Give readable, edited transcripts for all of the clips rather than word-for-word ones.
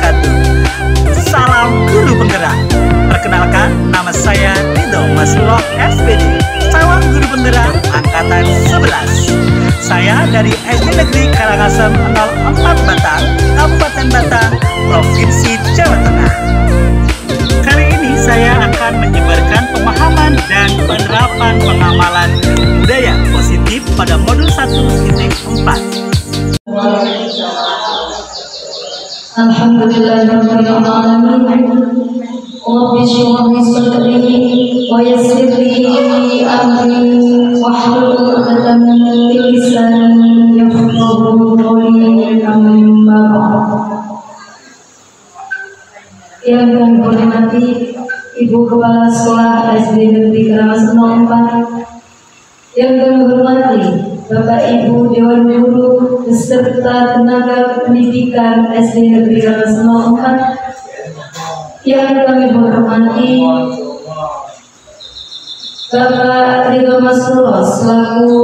wabarakatuh. Salam guru penggerak. Perkenalkan, nama saya Ridho Masloh SPD, calon guru penggerak angkatan 11. Saya dari SD Negeri Karangasem 04 Batang, Kabupaten Batang, Provinsi Jawa Tengah. Kali ini saya akan menyebarkan pemahaman dan penerapan pengamalan budaya positif pada modul 1.4. Alhamdulillahirabbil alamin. Rabbi shrah li sadri wa yassir li amri wahlul 'uqdatam min lisani yafqahu qawli. Amma ba'd. Yang kami hormati Ibu Kepala Sekolah SD Negeri Karangasem 04, yang kami hormati Bapak Ibu Dewan Guru beserta tenaga pendidikan SD Negeri Karangasem 04, yang kami hormati Bapak Ridho Masloh selaku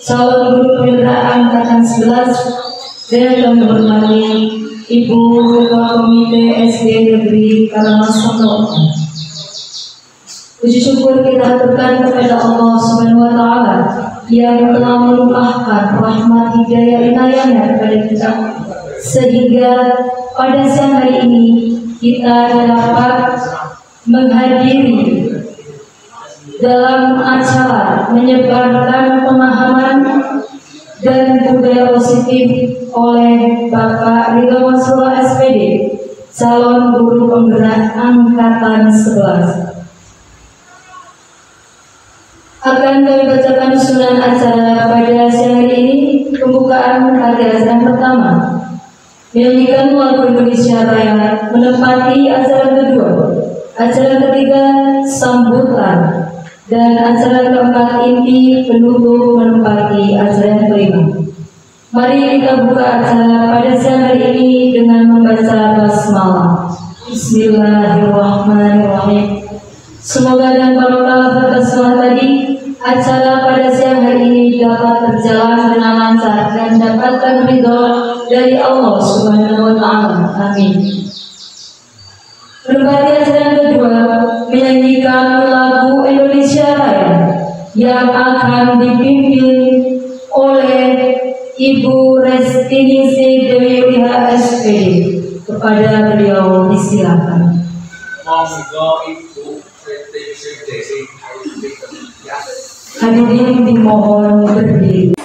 calon guru penggerak angkatan 11, dan kami hormati Ibu Ketua Komite SD Negeri Karangasem 04. Puji syukur kita aturkan kepada Allah Subhanahu wa Ta'ala yang telah melimpahkan rahmat hidayah inayahnya kepada kita, sehingga pada siang hari ini kita dapat menghadiri dalam acara menyebarkan pemahaman dan budaya positif oleh Bapak Ridho Masloh SPD, calon guru penggerak angkatan 11. Akan kami bacakan susunan acara pada siang hari ini. Pembukaan pada acara pertama, menyanyikan lagu Indonesia Raya menempati acara kedua, acara ketiga sambutan, dan acara keempat inti penutup menempati acara yang kelima. Mari kita buka acara pada siang hari ini dengan membaca basmalah. Bismillahirrahmanirrahim. Semoga dan barokah berkah tadi, acara pada siang hari ini dapat berjalan dengan lancar dan dapatkan ridho dari Allah Subhanahu wa Ta'ala. Amin. Menempati acara yang kedua, menyanyikan lagu Indonesia Raya yang akan dipimpin oleh Ibu Restiningsih Dewi Wiha SPD. Kepada beliau disilakan. Monggo Ibu Restiningsih Dewi ya. Hadirin dimohon berdiri.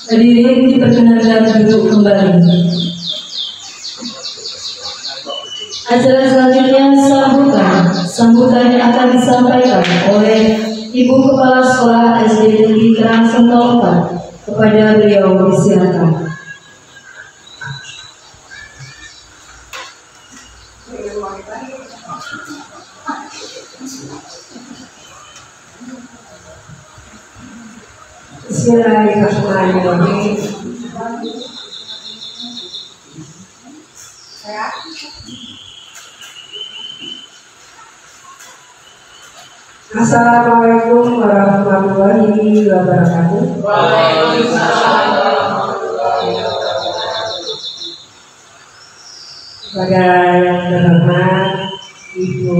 Hadirin diperkenankan duduk kembali. Acara selanjutnya sambutan. Sambutan yang akan disampaikan oleh Ibu Kepala Sekolah SD Negeri Karangsem 04. Kepada beliau disilakan. Bismillahirrahmanirrahim. Assalamualaikum warahmatullahi wabarakatuh. Waalaikumsalam warahmatullahi wabarakatuh. Kepada yang terhormat Ibu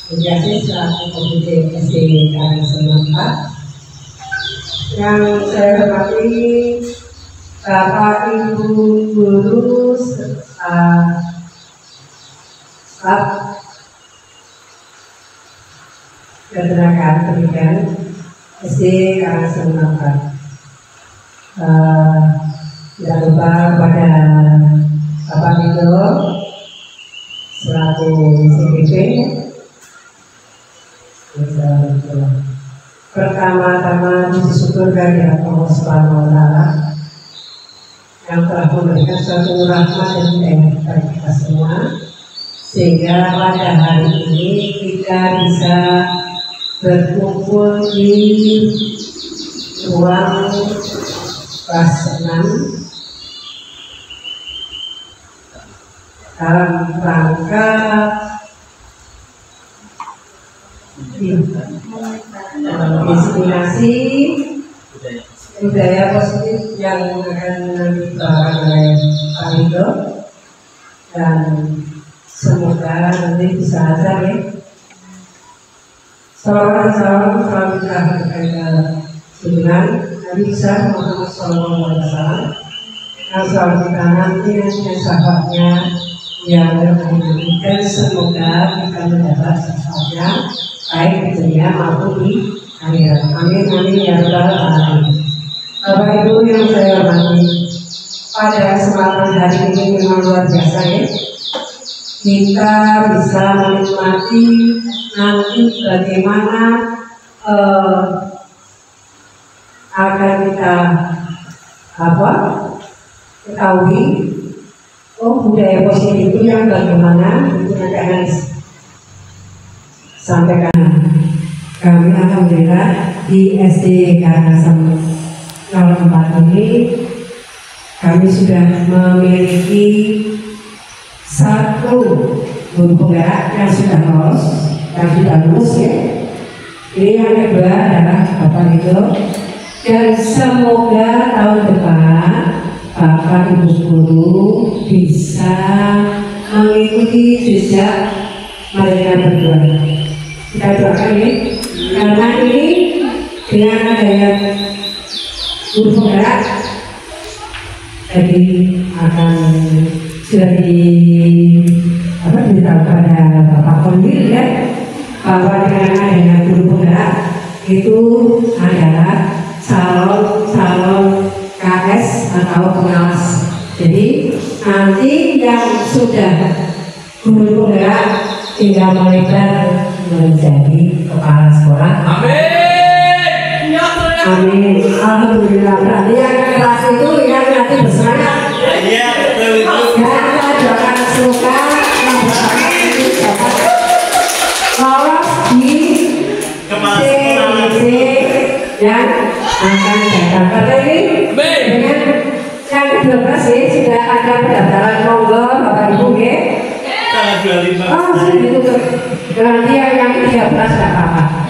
Penjasi selaku Komite SD Karangsem 04, yang saya hormati Bapak Ibu guru serta staf dan tenaga pendidikan SD Karangsem 04. Tidak lupa pada Bapak Nino selaku CPP. Pertama-tama puji syukur dari Allah Subhanahu wa Ta'ala yang telah memberikan suatu rahmat dan hidayah kepada kita semua, sehingga pada hari ini kita bisa berkumpul di ruang kelas 6 dalam rangka inspirasi budaya positif yang akan dibawakan oleh Pak Rido, dan semoga nanti bisa azan ya. Salam selalu kita kepada junjungan Nabi besar Muhammad SAW, yang selalu kita nanti dengan sahabatnya yang berkaitan, dan semoga kita mendapat syafaatnya baik di dunia maupun di akhirat. Amin amin ya rabbal alamin. Bapak Ibu yang saya hormati, pada kesempatan hari ini memang luar biasa ya. Kita bisa menikmati nanti bagaimana akan kita ketahui budaya positif itu yang bagaimana itu nanti akan sampaikan. Kami alhamdulillah di SD Karangsem 04 ini kami sudah memiliki satu guru penggerak yang sudah lulus ya. Ini yang kedua adalah Bapak Rido, dan semoga tahun depan Bapak Ibu guru bisa mengikuti jejak mereka berdua. Kita doakan ya, karena ini dengan adanya guru penggerak jadi akan sudah diberitahu pada Bapak Konwil ya, bahwa dengan adanya guru penggerak itu adalah calon KS atau pengawas. Jadi nanti yang sudah guru penggerak tinggal melebar menjadi kepala sekolah. Amin. Amin. Alhamdulillah. Berarti yang kelas itu yang nanti bersemangat. Iya, betul itu. Dan kita doakan semoga yang bersemangat itu dapat lolos di CDC yang akan datang. Pada ini dengan yang ke-12 ya, sudah ada pendaftaran, monggo Bapak Ibu ya. Oh, gitu. Nanti yang 13 tidak apa-apa.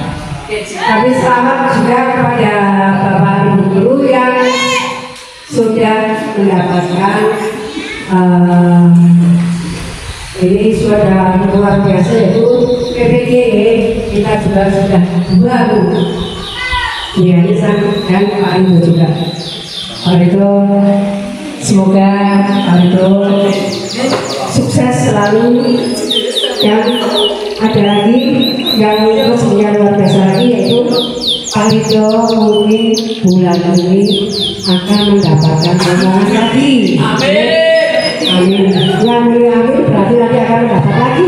Tapi selamat juga kepada Bapak Ibu guru yang sudah mendapatkan ini sudah luar biasa, yaitu PPG. Kita juga sudah 2 guru ya, dan Pak Ibu juga. Pak itu semoga Pak itu sukses selalu. Yang ada lagi yang resminya luar biasa lagi, yaitu Pak Rido mungkin bulan ini akan mendapatkan rombongan lagi. Amin. Amin. Yang amin berarti nanti akan mendapat lagi.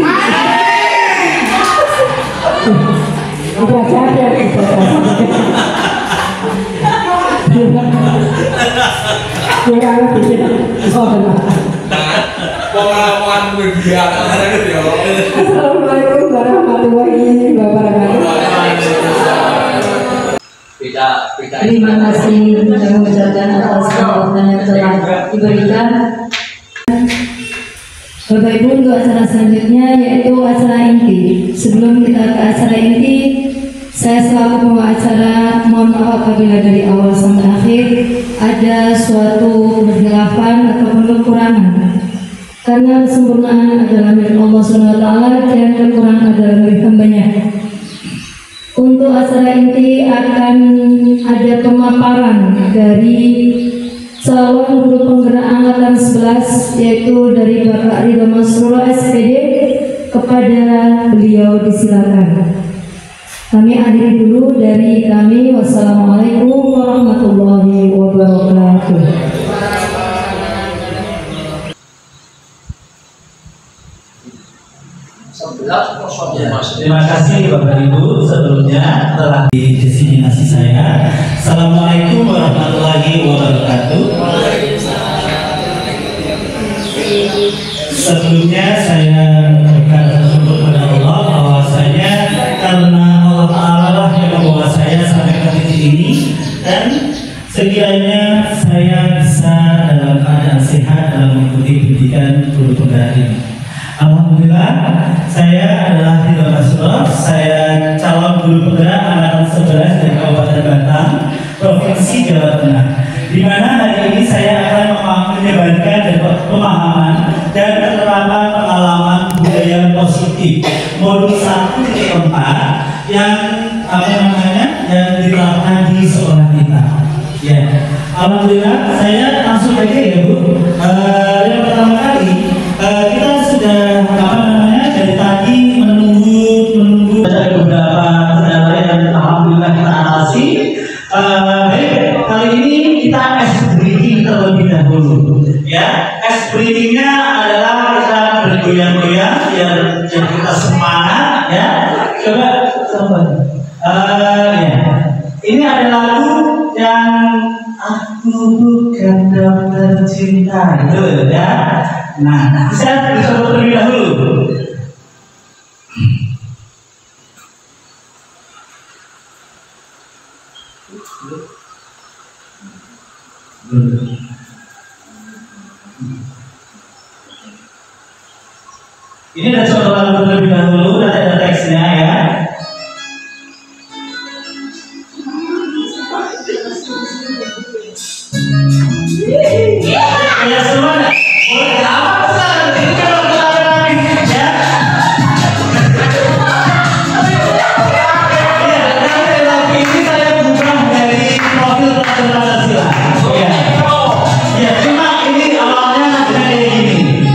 Apa saja kurang lebih. Oh, benar. Pengalaman berbiak ya. Assalamualaikum warahmatullahi wabarakatuh. Terima kasih kami ucapkan atas sambutan yang telah diberikan. Bapak Ibu, untuk acara selanjutnya yaitu acara inti. Sebelum kita ke acara inti, saya selaku pembawa acara mohon maaf apabila dari awal sampai akhir ada suatu kehilafan ataupun kekurangan. Karena kesempurnaan adalah milik Allah SWT dan kekurangan adalah milik hambanya. Untuk acara inti akan ada pemaparan dari calon guru penggerak angkatan 11 yaitu dari Bapak Ridho Masrur SPD. Kepada beliau disilakan. Kami akhiri dulu dari kami. Wassalamualaikum warahmatullahi wabarakatuh. Terima kasih Bapak Ibu sebelumnya telah didiseminasi saya. Assalamualaikum warahmatullahi wabarakatuh. Sebelumnya saya bersyukur kepada Allah bahwasanya karena Allah Ta'ala lah yang membawa saya sampai ke titik ini, dan sekiranya saya bisa dalam keadaan sehat dalam mengikuti pendidikan guru penggerak ini. Alhamdulillah, saya adalah Ridho Masrur, saya calon guru penggerak angkatan 11 dari Kabupaten Batang, Provinsi Jawa Tengah. Di mana hari ini saya akan menyebarkan dan pemahaman dan penerapan pengalaman budaya positif modul 1.4 yang yang diterapkan di sekolah kita. Ya, alhamdulillah saya langsung aja ya Bu. Yang pertama kali kita sudah dari tadi menunggu ada beberapa kendala yang alhamdulillah kita atasi. Baik, kali ini kita ice breathing terlebih dahulu. Ya, ice breathingnya adalah kita bergoyang-goyang biar kita semangat. Ya, coba ya. Ini ada lagu yang aku bukan dokter cinta, gitu ya. Nah, bisa dicoba terlebih dahulu. Ini ada contoh lagu terlebih dahulu, nanti ada teksnya ya. Ya semua, boleh apa besar? Ini kalau kita lagi ya. Ya, lagu ini saya bukan dari profil Pancasila. Ya, cuma ini awalnya kayak gini.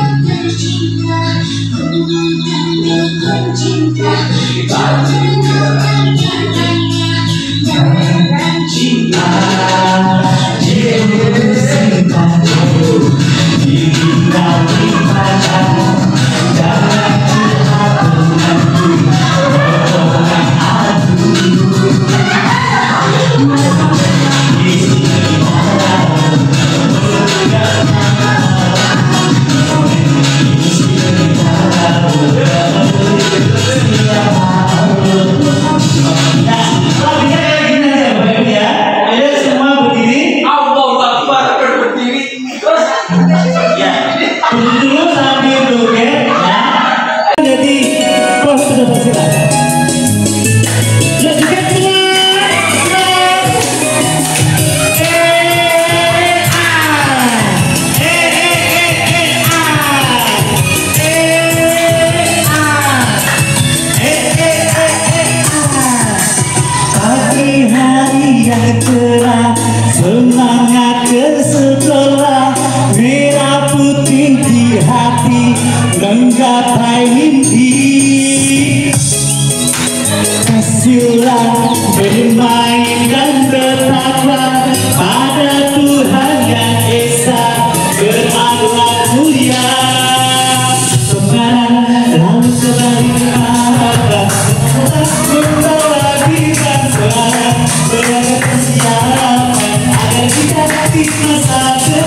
Kita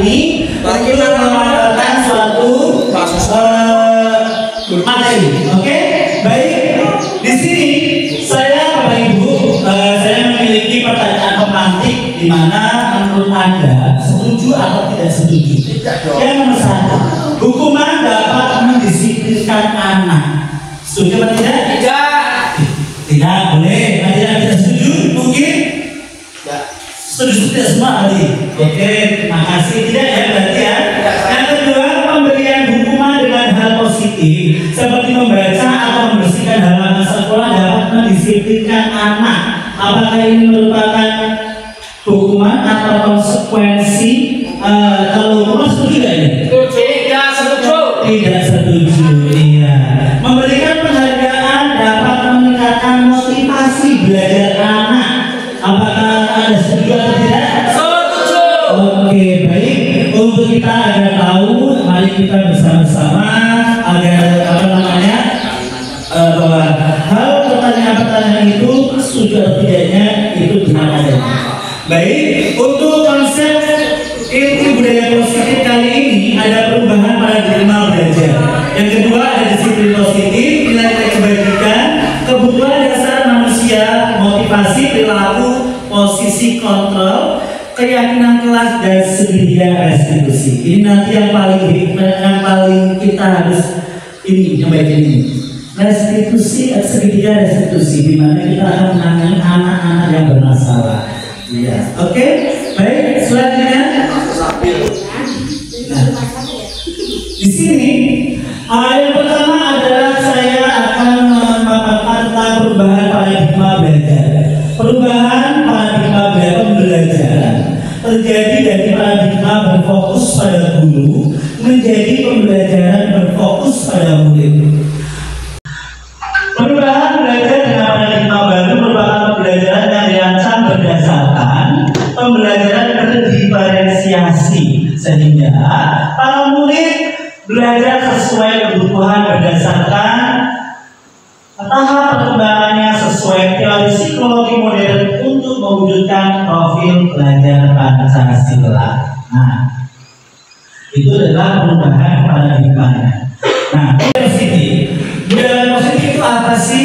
ini untuk mengadakan suatu materi. Oke, baik. Di sini saya Bapak Ibu, saya memiliki pertanyaan pemantik di mana menurut Anda setuju atau tidak setuju? Yang nomor 1, hukuman dapat mendisiplinkan anak. Setuju atau tidak? Tidak boleh. Ada tidak setuju? Mungkin? Setuju tidak semua tadi. Oke, terima kasih. Tidak ya berarti ya. Yang kedua, pemberian hukuman dengan hal positif seperti membaca atau membersihkan halaman sekolah dapat mendisiplinkan anak. Apakah ini merupakan hukuman atau konsekuensi? Kalau hukuman setuju tidak ini? Tidak setuju. Tidak setuju. Iya. Memberikan penghargaan dapat meningkatkan motivasi belajar anak. Apakah Anda setuju atau tidak? Setuju. Oke, baik. Untuk kita agar tahu, mari kita bersama-sama agar bahwa hal pertanyaan-pertanyaan itu setuju atau tidaknya itu benar adanya. Baik, untuk konsep ilmu budaya positif kali ini ada perubahan paradigma belajar. Yang kedua ada disiplin positif, nilai-nilai kebajikan, kebutuhan dasar manusia, motivasi perilaku, posisi kontrol, keyakinan kelas dan segitiga restitusi. Ini nanti yang paling kita harus yang baik ini. Restitusi, segitiga restitusi, di mana kita akan menangani anak-anak yang bermasalah. Iya, oke, baik. Selanjutnya, nah, di sini yang pertama adalah saya akan memaparkan tentang perubahan paradigma belajar. Perubahan paradigma pembelajaran terjadi dari paradigma berfokus pada guru menjadi pembelajaran berfokus pada murid. Perubahan belajar dengan paradigma baru merupakan pembelajaran yang dirancang berdasarkan pembelajaran berdiferensiasi sehingga para murid belajar sesuai kebutuhan berdasarkan tahap perkembangannya sesuai teori psikologi modern untuk mewujudkan profil pelajar Pancasila. Nah, itu adalah perubahan paradigmanya. Nah, budaya positif itu apa sih?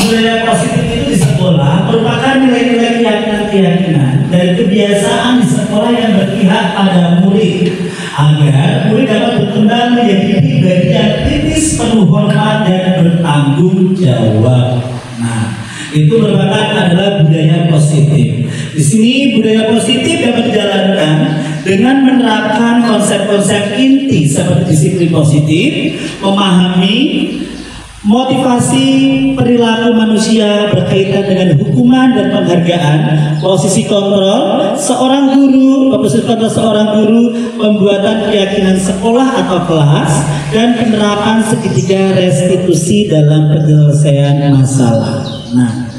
Budaya positif itu di sekolah merupakan nilai-nilai keyakinan dan kebiasaan di sekolah yang berpihak pada murid agar murid dapat berkembang menjadi pribadi yang kritis, penuh hormat dan bertanggung jawab. Nah, itu merupakan adalah budaya positif. Di sini budaya positif dapat dijalankan dengan menerapkan konsep-konsep inti seperti disiplin positif, memahami motivasi perilaku manusia berkaitan dengan hukuman dan penghargaan, posisi kontrol seorang guru, pembuatan keyakinan sekolah atau kelas, dan penerapan segitiga restitusi dalam penyelesaian masalah. Nah,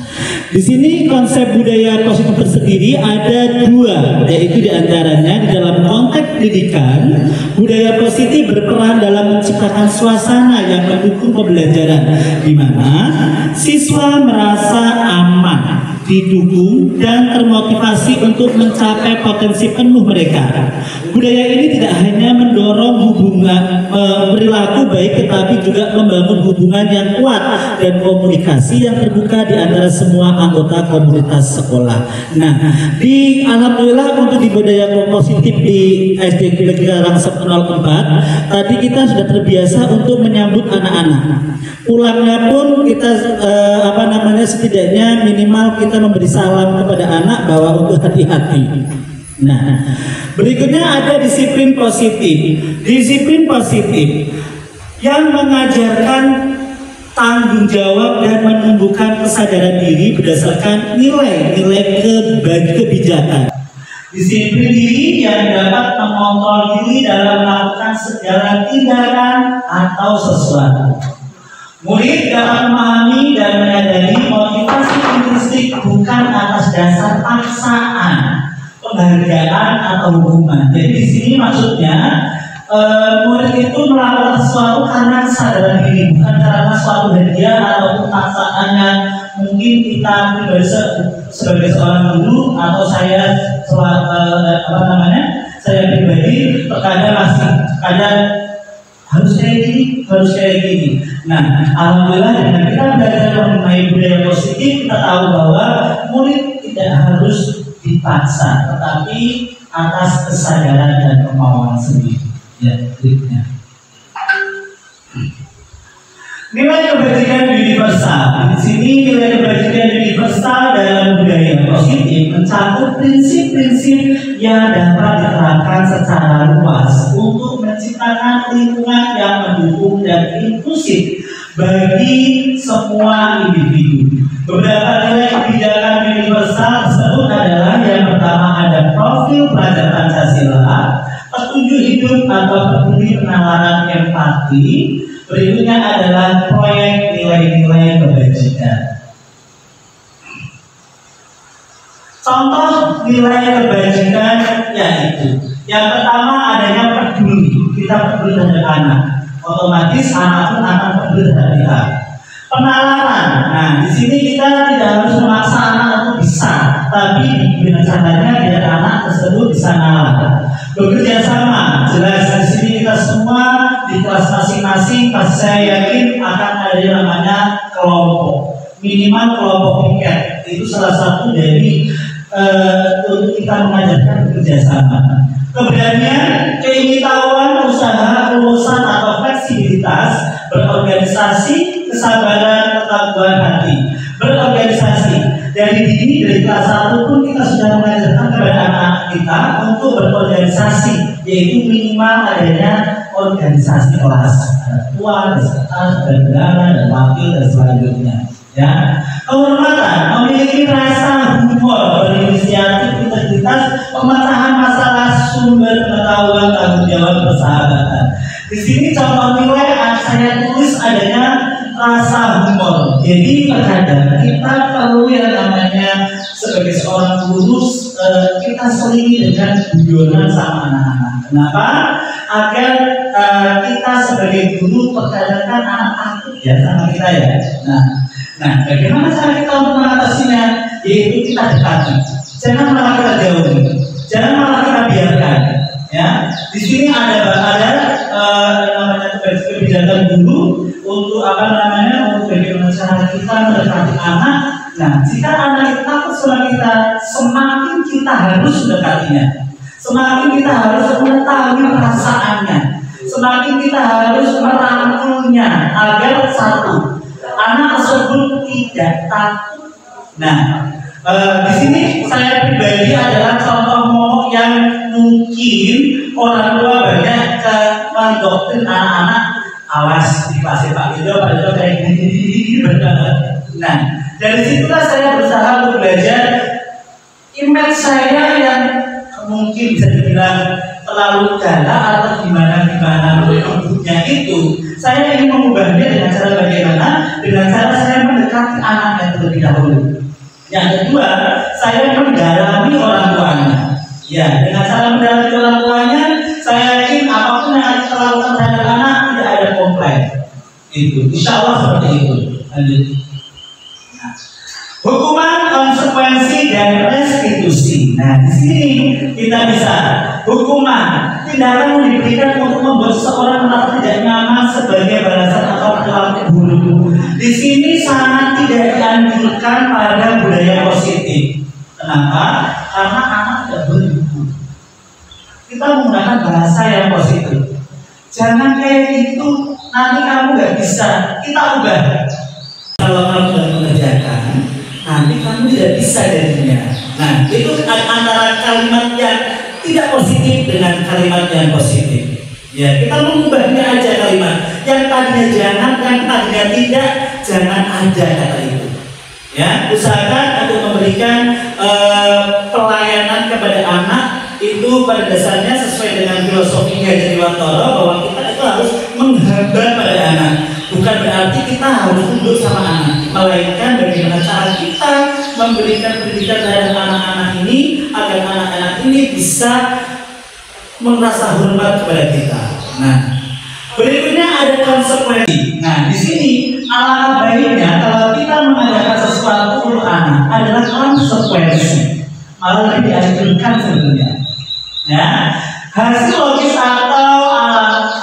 di sini konsep budaya positif tersendiri ada dua, yaitu diantaranya di dalam konteks pendidikan, budaya positif berperan dalam menciptakan suasana yang mendukung pembelajaran, di mana siswa merasa aman, didukung dan termotivasi untuk mencapai potensi penuh mereka. Budaya ini tidak hanya mendorong hubungan perilaku baik, tetapi juga membangun hubungan yang kuat dan komunikasi yang terbuka di antara semua anggota komunitas sekolah. Nah, alhamdulillah untuk di budaya positif di SD Negeri Karangsep 04 tadi kita sudah terbiasa untuk menyambut anak-anak. Pulangnya pun kita setidaknya minimal kita memberi salam kepada anak bahwa untuk hati-hati. Nah, berikutnya ada disiplin positif. Disiplin positif yang mengajarkan tanggung jawab dan menumbuhkan kesadaran diri berdasarkan nilai-nilai kebijakan. Disiplin diri yang dapat mengontrol diri dalam melakukan segala tindakan atau sesuatu. Murid dapat memahami dan menyadari motivasi intrinsik bukan atas dasar paksaan, penghargaan atau hukuman. Jadi di sini maksudnya murid itu melakukan sesuatu karena kesadaran diri, bukan karena suatu hadiah atau paksaan yang mungkin kita pribadi sebagai seorang guru atau saya saya pribadi terkadang masih harus kayak gini. Nah, alhamdulillah dengan kita belajar mengenai budaya positif, kita tahu bahwa murid tidak harus dipaksa, tetapi atas kesadaran dan kemauan sendiri. Ya, berikutnya. Nilai kebajikan universal. Di sini nilai kebajikan universal dalam budaya positif mencakup prinsip-prinsip yang dapat diterapkan secara luas untuk menciptakan lingkungan yang mendukung dan inklusif bagi semua individu. Beberapa nilai kebijakan universal tersebut adalah yang pertama ada profil pelajar Pancasila, petunjuk hidup atau peduli penalaran empati. Berikutnya adalah proyek nilai-nilai kebajikan. Contoh nilai kebajikan yaitu yang pertama adanya peduli. Kita peduli terhadap anak, otomatis anak pun akan peduli terhadap kita. Penalaran. Nah, di sini kita tidak harus memaksa anak untuk bisa, tapi dengan caranya biar anak tersebut bisa nalar. Bekerja sama, jelas di sini kita semua di kelas masing-masing, pasti saya yakin akan ada yang namanya kelompok, minimal kelompok piket. Itu salah satu dari untuk kita mengajarkan bekerja sama. Keberanian, keingintahuan, usaha, kelulusan atau fleksibilitas, berorganisasi, kesabaran, ketakuan hati. Berorganisasi dari dini, dari kelas 1 pun kita sudah mengajarkan kepada anak-anak kita untuk berorganisasi, yaitu minimal adanya organisasi kelas, ada tuan, ada sekretaris, ada bendahara, dan wakil dan selanjutnya. Ya, kehormatan, memiliki rasa humor, berinisiatif, integritas, pemecahan masalah, sumber pengetahuan, tanggung jawab, persahabatan. Di sini contoh nilai saya tulis adanya rasa humor. Jadi terkadang kita perlu yang namanya sebagai seorang guru kita selingi dengan guyonan sama anak-anak. Kenapa? Agar kita sebagai guru terkadang kan anak takut ya sama kita ya. Nah, bagaimana cara kita untuk mengatasinya? Yaitu kita dekati. Jangan malah kita jauhi. Jangan malah kita biarkan. Ya, di sini ada namanya kebijakan guru untuk untuk bagaimana cara kita mendekati anak. Nah, jika anak itu takut sama kita, semakin kita harus mendekatinya, semakin kita harus mengetahui perasaannya, semakin kita harus merangkulnya agar satu, anak tersebut tidak takut. Nah, di sini saya pribadi adalah contoh momok yang mungkin orang tua banyak mendoktrin anak-anak, awas di kelas Pak Ido kayak gini berkata. Nah, dari situlah saya berusaha untuk belajar image saya yang mungkin bisa dibilang terlalu galak atau gimana bentuknya itu. Saya ingin mengubahnya dengan cara bagaimana? Dengan cara saya mendekati anaknya terlebih dahulu. Yang kedua, saya mendalami orang tuanya. Ya, dengan cara mendalami orang tuanya, saya yakin apapun yang kita lakukan terhadap anak tidak ada komplain. Itu, insya Allah seperti itu. Lanjut. Nah, hukuman, konsekuensi, dan restitusi. Nah, di sini kita bisa hukuman. Tindakan yang diberikan untuk membuat seseorang merasa tidak nyaman sebagai balasan atau perilaku buruk. Di sini sangat tidak dianjurkan pada budaya positif. Kenapa? Karena anak tidak berhukum. Kita menggunakan bahasa yang positif. Jangan kayak gitu, nanti kamu nggak bisa. Kita ubah. Kalau kamu tidak mengerjakan, nanti kamu tidak bisa jadinya. Nah, itu antara kalimat yang tidak positif dengan kalimat yang positif. Ya, kita mengubahnya aja kalimat. Yang tadinya jangan, yang tadinya tidak, jangan ada kata itu. Ya, usahakan untuk memberikan pelayanan kepada anak itu pada dasarnya sesuai dengan filosofi Haji Wantoro bahwa kita itu harus menghamba pada anak. Bukan berarti kita harus tunduk sama anak, melainkan bagaimana cara kita memberikan pendidikan terhadap anak-anak ini agar anak-anak ini bisa merasa hormat kepada kita. Nah, berikutnya ada konsekuensi. Nah, di sini alangkah baiknya kalau kita mengadakan sesuatu untuk anak adalah konsekuensi. Malah lebih dianjurkan sebenarnya. Ya, hasil logis atau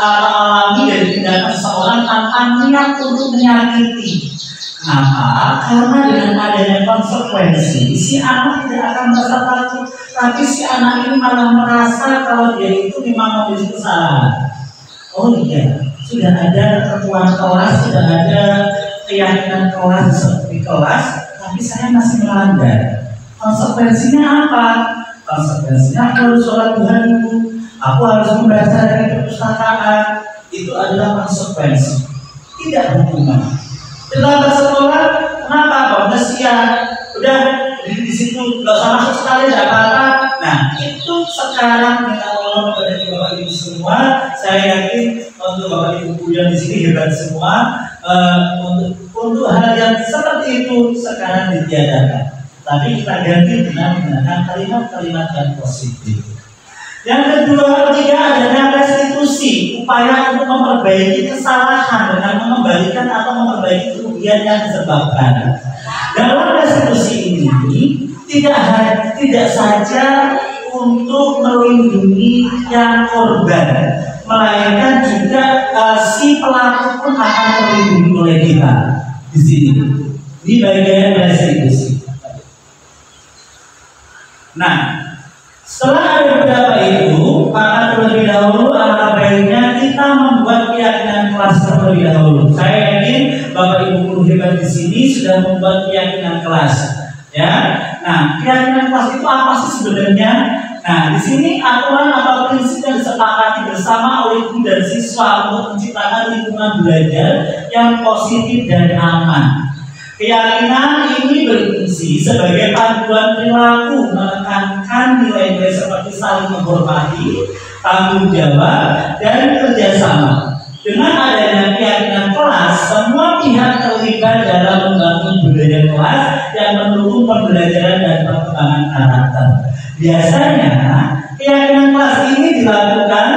alami dari tindakan seseorang tanpa niat untuk menyakiti. Kenapa? Karena dengan adanya konsekuensi, si anak tidak akan merasa takut, tapi si anak ini malah merasa kalau dia itu memang memiliki kesalahan. Oh iya, sudah ada ketentuan kelas, sudah ada keyakinan kelas di kelas, tapi saya masih melanggar. Konsekuensinya apa? Konsekuensinya aku harus sholat Tuhan itu, aku harus membaca dari perpustakaan. Itu adalah konsekuensi, tidak hukuman. Dalam sekolah, kenapa? Bonusnya udah di situ nggak usah masuk sekali, tidak apa-apa. Nah, itu sekarang kita tolong kepada Bapak Ibu semua. Saya yakin untuk Bapak Ibu yang di sini hebat semua. Untuk hal yang seperti itu sekarang ditiadakan. Tapi kita ganti dengan menggunakan kalimat-kalimat yang positif. Yang kedua, ketiga adalah restitusi, upaya untuk memperbaiki kesalahan dengan mengembalikan atau memperbaiki kerugian yang disebabkan. Dalam restitusi ini tidak saja untuk melindungi yang korban, melainkan juga si pelaku pun akan terlindungi oleh kita di sini di bagian restitusi. Nah, setelah ada beberapa itu, maka terlebih dahulu alangkah baiknya kita membuat keyakinan kelas terlebih dahulu. Saya yakin Bapak Ibu guru hebat di sini sudah membuat keyakinan kelas, ya. Nah, keyakinan kelas itu apa sih sebenarnya? Nah, di sini aturan atau prinsip yang disepakati bersama oleh guru dan siswa untuk menciptakan lingkungan belajar yang positif dan aman. Keyakinan ini berfungsi sebagai panduan perilaku, menekankan nilai-nilai seperti saling menghormati, tanggung jawab, dan kerjasama. Dengan adanya keyakinan kelas, semua pihak terlibat dalam membangun budaya kelas yang mendukung pembelajaran dan perkembangan karakter. Biasanya, keyakinan kelas ini dilakukan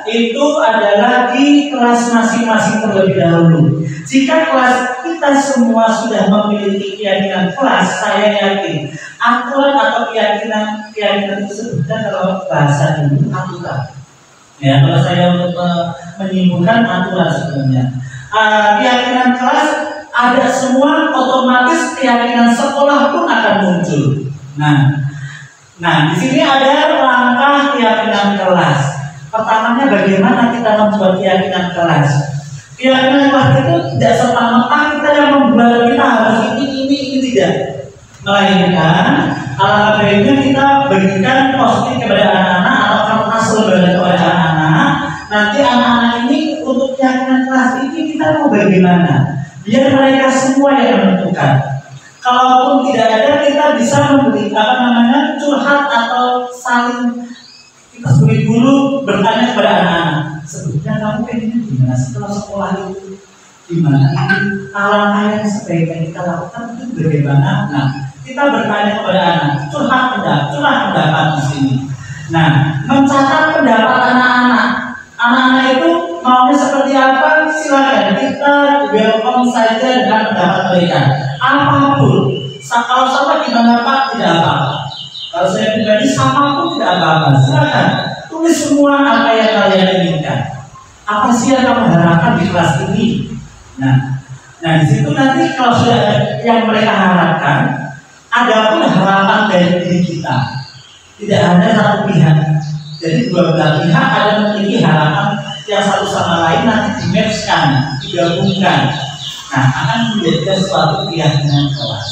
itu adalah di kelas masing-masing terlebih dahulu. Jika kelas kita semua sudah memiliki keyakinan kelas, saya yakin aturan atau keyakinan itu sebutkan kalau bahasa dulu aturan. Ya, kalau saya untuk menyimpulkan aturan sebenarnya. Keyakinan kelas ada semua, otomatis keyakinan sekolah pun akan muncul. Nah, di sini ada langkah keyakinan kelas. Pertamanya bagaimana kita membuat keyakinan kelas. Keyakinan kelas itu tidak serta-merta kita yang membuat kita harus ini tidak. Melainkan alangkah baiknya kita berikan positif kepada anak-anak atau kertas lembaga kepada anak-anak. Nanti anak-anak ini untuk keyakinan kelas ini kita mau bagaimana? Biar mereka semua yang menentukan. Kalaupun tidak ada, kita bisa memberi curhat atau saling kita sebagai guru bertanya kepada anak-anak, sebetulnya kamu pengennya gimana setelah sekolah itu, gimana ini langkah yang sebaiknya kita lakukan itu bagaimana? Nah, kita bertanya kepada anak, curhat pendapat di sini. Nah, mencatat pendapat anak-anak itu maunya seperti apa? Silakan kita welcome saja dengan pendapat mereka. Apapun, kalau sama gimana Pak, tidak apa-apa. Kalau saya pribadi sama pun tidak apa-apa. Silakan tulis semua apa yang kalian inginkan. Apa sih yang kamu harapkan di kelas ini? Nah di situ nanti kalau sudah ada yang mereka harapkan, ada pun harapan dari diri kita. Tidak hanya satu pihak. Jadi dua belah pihak ada memiliki harapan yang satu sama lain nanti di-matchkan, digabungkan. Nah, akan menjadikan suatu keyakinan kelas.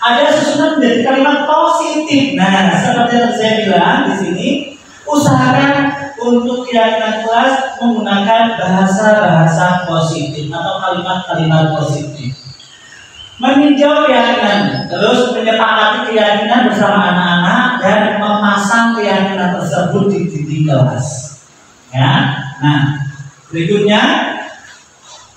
Ada susunan menjadi kalimat positif. Nah, seperti yang saya bilang di sini, usahakan untuk keyakinan kelas menggunakan bahasa-bahasa positif atau kalimat-kalimat positif. Meninjau keyakinan, terus menyepakati keyakinan bersama anak-anak dan memasang keyakinan tersebut di dinding kelas. Ya, nah berikutnya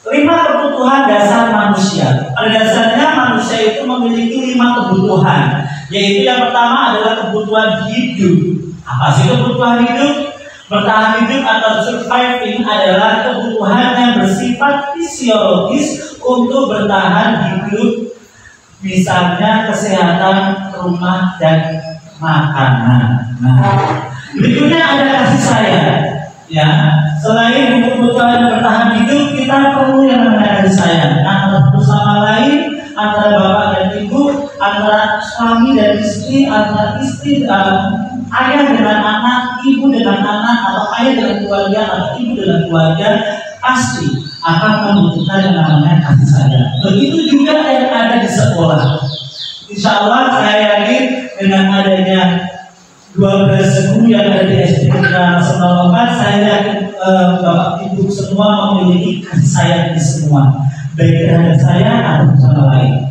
5 kebutuhan dasar manusia. Pada dasarnya manusia itu memiliki 5 kebutuhan, yaitu yang pertama adalah kebutuhan hidup. Apa sih kebutuhan hidup? Bertahan hidup atau surviving adalah kebutuhan yang bersifat fisiologis untuk bertahan hidup, misalnya kesehatan, rumah, dan makanan. Nah, Berikutnya ada kasih sayang. Ya, selain untuk kebutuhan bertahan hidup, kita perlu yang namanya kasih sayang antara satu sama lain, antara bapak dan ibu, antara suami dan istri, antara istri ayah dengan anak, ibu dengan anak, atau ayah dengan keluarga, atau ibu dengan keluarga, pasti akan membutuhkan yang namanya kasih sayang. Begitu juga yang ada di sekolah. Insya Allah saya yakin dengan adanya 12 guru yang ada di SD Nasional 4, saya yakin bapak ibu semua memiliki kasih sayang di semua, baik terhadap saya atau sama lain.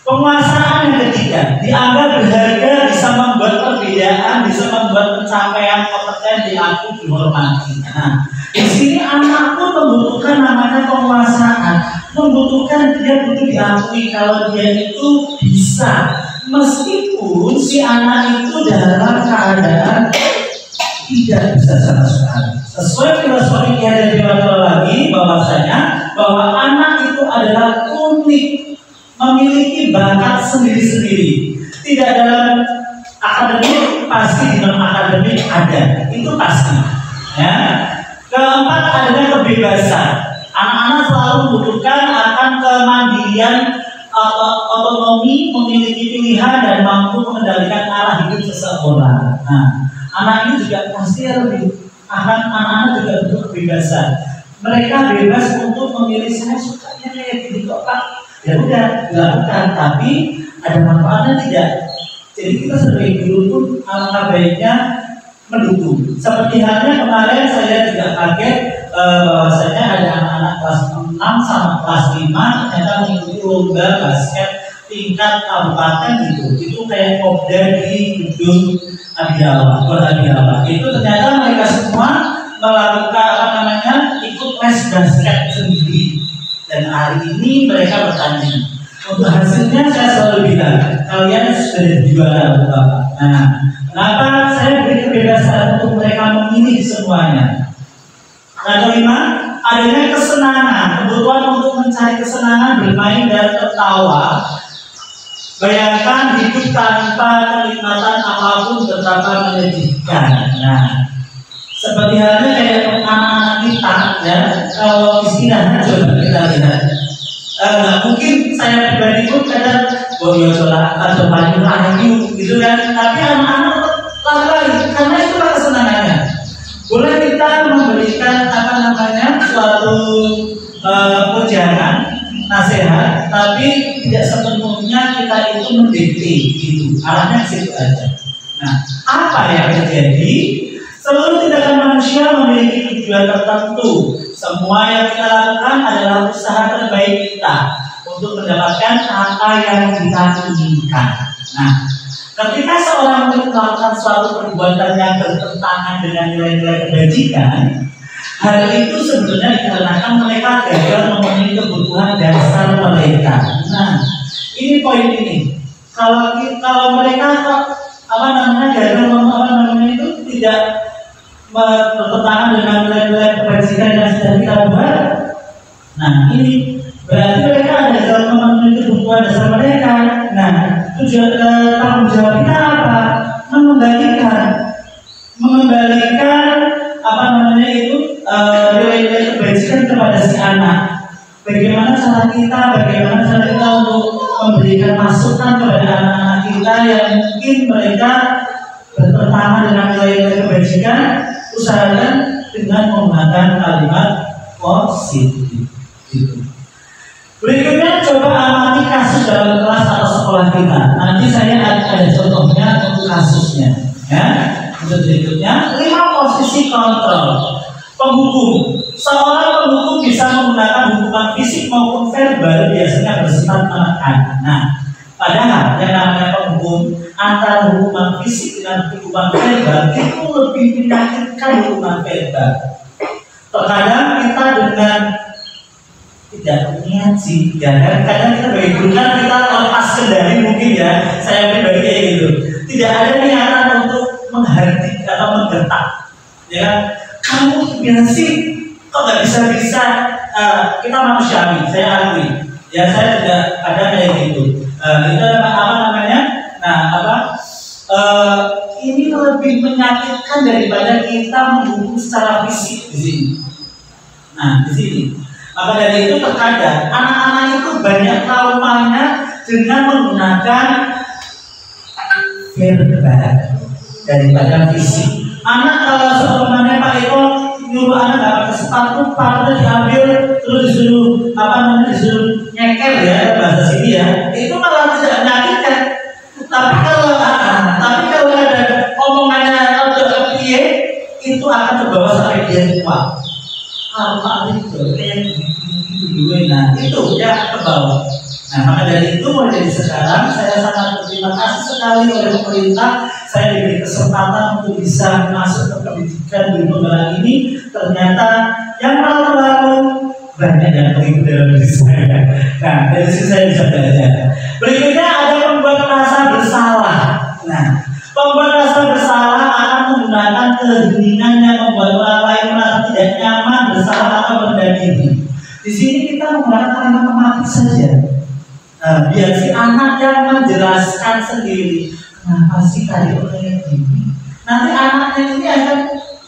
Penguasaan yang ketiga dianggap berharga, bisa membuat perbedaan, bisa membuat pencapaian kompeten diakui, dihormati. Nah, di sini anak pun membutuhkan namanya penguasaan, membutuhkan dia butuh diakui kalau dia itu bisa, meskipun si anak itu dalam keadaan tidak bisa sama sekali. Sesuai filosofi yang ada lagi bahwasanya bahwa anak itu adalah unik, memiliki bakat sendiri-sendiri. Tidak dalam akademik, pasti di non akademik ada, itu pasti. Ya. Keempat adanya kebebasan. Anak-anak selalu membutuhkan akan kemandirian, otonomi, memiliki pilihan dan mampu mengendalikan arah hidup seseorang. Nah, anak ini juga pasti lebih anak-anak juga butuh kebebasan. Mereka bebas untuk memilih, saya sukanya kayak gini kok Pak. Ya udah, dilakukan, tapi ada manfaatnya tidak. Jadi kita sebagai guru pun alangkah baiknya mendukung. Seperti halnya kemarin saya juga kaget bahwasanya ada anak-anak kelas 6 sama kelas 5 ternyata mengikuti lomba basket tingkat kabupaten gitu. Itu kayak kopda di gedung Adiawa, itu ternyata mereka semua melakukan ikut les basket sendiri. Dan hari ini mereka bertanding. Untuk hasilnya saya selalu bilang, kalian sudah juara Bapak. Nah, kenapa saya beri kebebasan untuk mereka memilih semuanya? Nah, kelima, adanya kesenangan, kebutuhan untuk mencari kesenangan, bermain dan tertawa. Bayangkan hidup tanpa kenikmatan apapun betapa menyedihkan. Nah, seperti halnya kayak anak-anak kita, ya, kalau istirahat coba kita lihat. Nggak mungkin saya pribadi pun kadang atau banyak lagi gitu kan, tapi anak-anak tetap lagi karena itulah kesenangannya. Boleh kita memberikan suatu ujangan, nasihat, tapi tidak sepenuhnya kita itu mendikte gitu, arahnya ke situ aja. Nah, apa yang terjadi? Seluruh tindakan manusia memiliki tujuan tertentu. Semua yang kita lakukan adalah usaha terbaik kita untuk mendapatkan apa yang kita inginkan. Nah, ketika seorang melakukan suatu perbuatan yang bertentangan dengan nilai-nilai kebajikan, hal itu sebenarnya dikarenakan mereka gagal memenuhi kebutuhan dasar mereka. Nah, ini poin ini. Kalau mereka gagal itu tidak bertentangan dengan nilai-nilai kebajikan yang sudah kita buat. Nah, ini berarti mereka gagal memenuhi kebutuhan dasar mereka. Nah, tujuan tanggung jawab kita apa? Mengembalikan nilai-nilai kebajikan kepada si anak. Bagaimana cara kita untuk memberikan masukan kepada anak-anak kita yang mungkin mereka bertentangan dengan nilai-nilai kebajikan, usahakan dengan menggunakan kalimat positif. Gitu. Berikutnya coba amati kasus dalam kelas atau sekolah kita. Nanti saya ada contohnya untuk kasusnya. Ya. Untuk berikutnya 5 posisi kontrol. Penghukum. Seorang penghukum bisa menggunakan hukuman fisik maupun verbal, biasanya bersifat menekan. Nah, padahal yang namanya penghukum antara hukuman fisik dengan hukuman verbal itu lebih menyakitkan hukuman verbal. Terkadang kita dengan tidak niat sih, ya kan? Kadang kita bagi guru kan kita lepas kendali mungkin ya. Saya pribadi kayak gitu. Tidak ada niatan untuk menghardik atau menggetak, ya kan? Kamu gimana sih? Kok nggak bisa? Kita manusiawi, saya akui. Ya saya juga ada kayak gitu. Itu apa namanya? Nah, ini lebih menyakitkan daripada kita menghukum secara fisik di sini. Nah, di sini. Maka dari itu terkadang anak-anak itu banyak traumanya dengan menggunakan verbal daripada fisik. Anak kalau sebenarnya Pak Eko nyuruh anak nggak pakai sepatu, sepatunya diambil terus disuruh nyeker ya bahasa sini ya, itu malah tidak menyakitkan. Tapi kalau ada omongannya atau piye, itu akan terbawa sampai dia tua. Kalau itu kayak gitu, nah itu ya terbawa. Nah, maka dari itu mulai dari sekarang saya sangat berterima kasih sekali oleh pemerintah. Saya diberi kesempatan untuk bisa masuk ke pendidikan di Penggerak ini. Ternyata yang lalu banyak yang terlibat dalam diri saya. Nah, dari situ saya bisa belajar. Berikutnya ada pembuat rasa bersalah. Nah, pembuat rasa bersalah akan menggunakan keheningan yang membuat orang lain merasa tidak nyaman, bersalah atau rendah diri. Di sini kita menggunakan kalimat mati saja. Biar si anak yang menjelaskan sendiri, kenapa sih tadi orangnya gini. Nanti anaknya ini akan,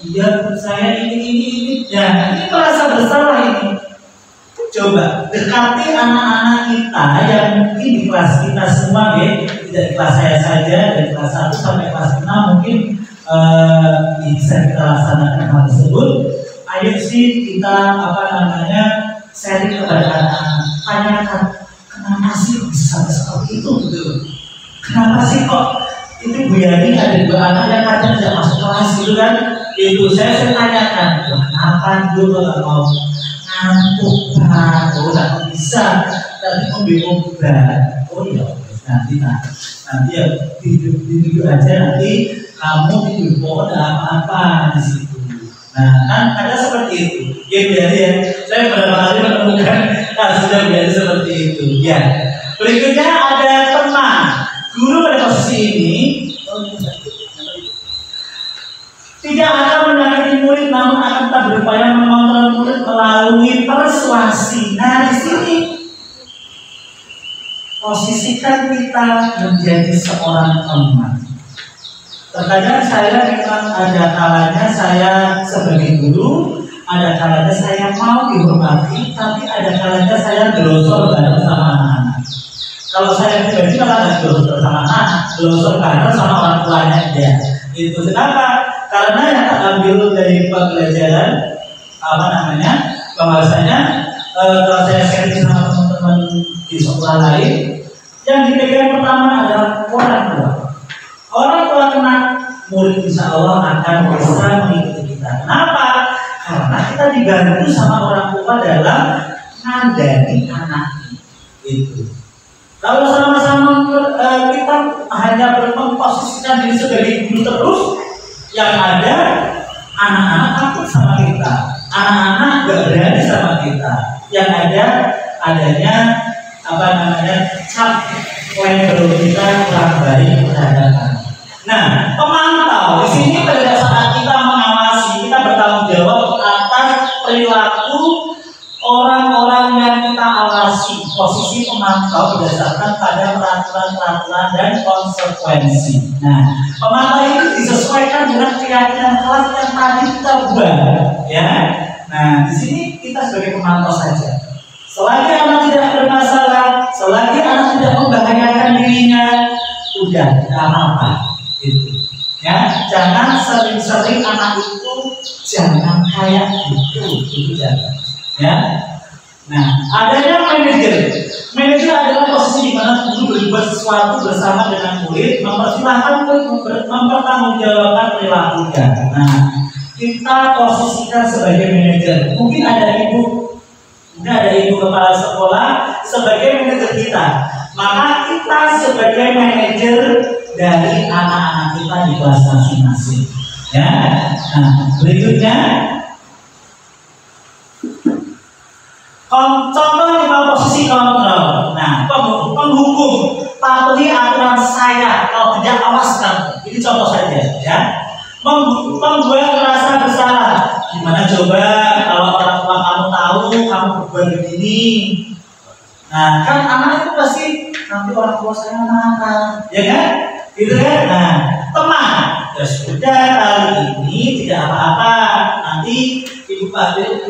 iya menurut saya ini. Ya, ini merasa bersalah ini. Coba dekati anak-anak kita yang mungkin di kelas kita semua ya, tidak di kelas saya saja, dari kelas 1 sampai kelas 6 mungkin bisa kita laksanakan hal tersebut. Ayo sih kita sharing kepada anak-anak, tanyakan kenapa sih bisa seperti itu gitu. Kenapa sih kok itu Bu Yani ada 2 anak yang kadang tidak masuk kelas gitu kan? Itu saya tanyakan, kenapa dulu nggak mau ngantuk Pak? Oh nggak bisa, tapi membeli obat. Oh iya, nanti ya tidur aja nanti kamu tidur pohon apa-apa di situ. Nah kan ada seperti itu. Ya jadi ya, saya beberapa kali menemukan sudah menjadi seperti itu. Ya. Berikutnya ada teman. Guru pada posisi ini tidak akan menyakiti murid, namun akan tetap berupaya mengontrol murid melalui persuasi. Nah di sini posisikan kita menjadi seorang teman. Terkadang saya memang ada kalanya saya sebagai guru, ada kalanya saya mau dihormati, tapi ada kalanya saya gelosor bareng sama anak-anak. Kalau saya pribadi malah nggak gelosor sama anak, gelosor bareng sama orang tuanya dia. Itu kenapa? Karena yang tak ambil dari pembelajaran bahwasanya kalau saya sharing sama teman-teman di sekolah lain, yang dipegang pertama adalah orang tua. Orang tua kena, murid insya Allah akan bisa mengikuti kita. Kenapa? Karena kita dibantu sama orang tua dalam ngandani anak itu. Kalau sama-sama kita hanya memposisikan diri sebagai guru terus, yang ada anak-anak takut sama kita, anak-anak gak berani sama kita. Yang ada adanya cap label kita kurang baik terhadap anak. Nah, pemantau di sini pada saat kita mengawasi, kita bertanggung jawab atas perilaku orang-orang yang kita awasi. Posisi pemantau berdasarkan pada peraturan-peraturan dan konsekuensi. Nah, pemantau ini disesuaikan dengan keyakinan kelas yang tadi kita buat, ya. Nah, di sini kita sebagai pemantau saja. Selagi anak tidak bermasalah, selagi anak tidak membahayakan dirinya, udah tidak apa-apa. Gitu. Ya, jangan sering-sering anak itu jangan kayak gitu jangan. Ya, nah adanya manajer adalah posisi di mana guru berbuat sesuatu bersama dengan murid, mempersilahkan murid mempertanggungjawabkan perilakunya. Nah, kita posisikan sebagai manajer. Mungkin ada ibu kepala sekolah sebagai manajer kita, maka kita sebagai manajer dari anak-anak kita di kelas masing-masing. Ya, nah berikutnya contoh 5 posisi kontrol. Nah, penghukum patuhi aturan saya, kalau tidak awas kamu. Ini contoh saja, ya. Membuat rasa bersalah. Gimana coba kalau orang tua kamu tahu kamu berbuat begini? Nah, kan anak itu pasti nanti orang tua saya marah, ya kan? Gitu kan? Nah, teman. Ya sudah, kali ini tidak apa-apa. Nanti ibu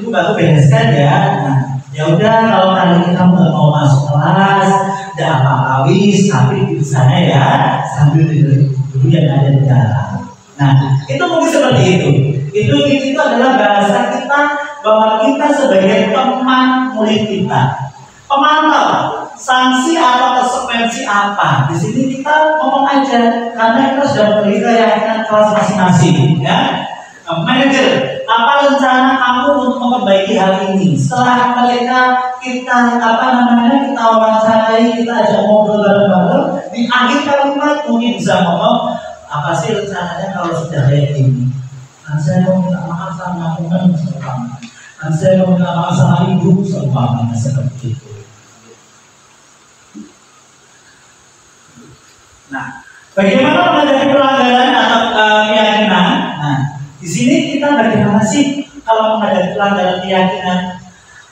baru bereskan ya. Nah, ya udah kalau kali ini kamu nggak mau masuk kelas, tidak apa-apa wis, tapi di sana ya sambil dengerin dulu yang ada di dalam. Nah, itu mungkin seperti itu. Itu adalah bahasa kita bahwa kita sebagai teman murid kita. Pemantau sanksi atau konsekuensi apa? Di sini kita ngomong aja karena kita sudah memiliki keyakinan kelas masing-masing, ya. Manajer, apa rencana kamu untuk memperbaiki hal ini? Setelah kita wawancarai, kita ajak ngobrol bareng-bareng, di akhir kalimat mungkin bisa ngomong apa sih rencananya kalau sudah kayak gini? Saya mau minta maaf sama teman seumpama, saya mau minta maaf sama ibu seumpama, seperti itu. Nah, bagaimana menghadapi pelanggaran atau keyakinan? Nah, di sini kita bagaimana sih kalau menghadapi pelanggaran keyakinan?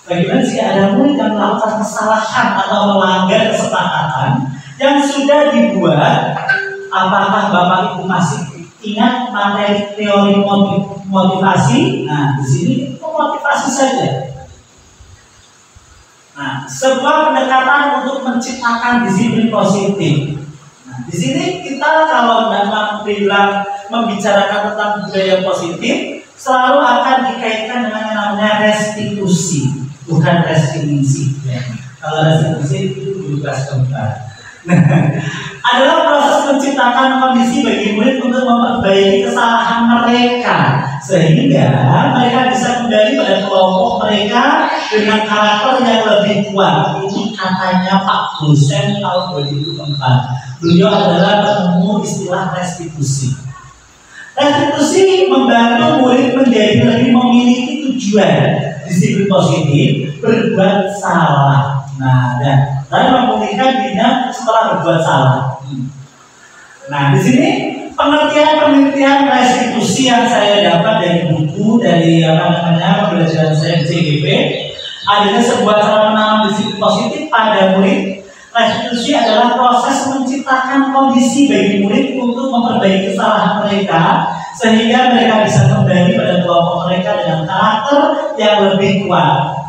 Bagaimana sih ada murid yang melakukan kesalahan atau melanggar kesepakatan yang sudah dibuat? Apakah Bapak Ibu masih ingat materi teori motivasi? Nah, di sini motivasi saja. Nah, sebuah pendekatan untuk menciptakan disiplin positif. Di sini kita kalau memang bilang membicarakan tentang budaya positif selalu akan dikaitkan dengan yang namanya restitusi, bukan restitusi. Ya. Kalau restitusi itu tugas keempat. Adalah proses menciptakan kondisi bagi murid untuk memperbaiki kesalahan mereka sehingga mereka bisa kembali pada kelompok mereka dengan karakter yang lebih kuat. Ini katanya Pak dosen tahun 2004. Beliau adalah penemu istilah restitusi. Restitusi membantu murid menjadi lebih memiliki tujuan disiplin positif, berbuat salah. Nah, dan memulihkan dirinya setelah berbuat salah. Nah, di sini penelitian restitusi yang saya dapat dari buku dari pembelajaran saya di CGP, adanya sebuah cara menanam disiplin positif pada murid. Restitusi adalah proses menciptakan kondisi bagi murid untuk memperbaiki kesalahan mereka sehingga mereka bisa kembali pada kelompok mereka dengan karakter yang lebih kuat.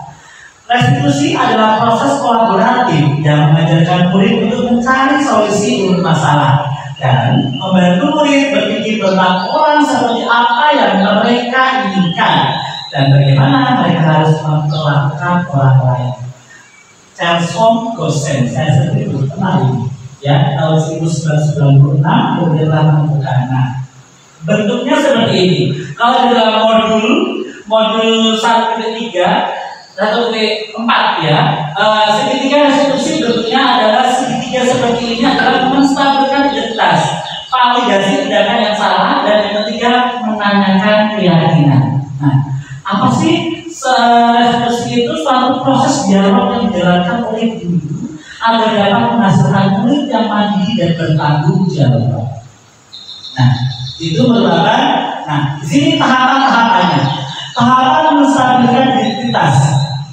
Restitusi adalah proses kolaboratif yang mengajarkan murid untuk mencari solusi untuk masalah dan membantu murid berpikir tentang orang seperti apa yang mereka inginkan dan bagaimana mereka harus memperlakukan orang lain. Charles Gosen, saya sendiri belum kenal ini, ya, tahun 1996 kemudian menemukan. Nah, bentuknya seperti ini. Kalau di dalam modul 1.3 1.4 ya, segitiga restitusi bentuknya adalah segitiga seperti ini adalah menstabilkan identitas, validasi tindakan yang salah, dan yang ketiga menanyakan keyakinan. Nah, apa sih restitusi itu? Suatu proses dialog yang dijalankan oleh guru agar dapat menghasilkan murid yang mandiri dan bertanggung jawab. Nah, itu merupakan, nah di sini tahapan-tahapannya. Tahapan menstabilkan identitas.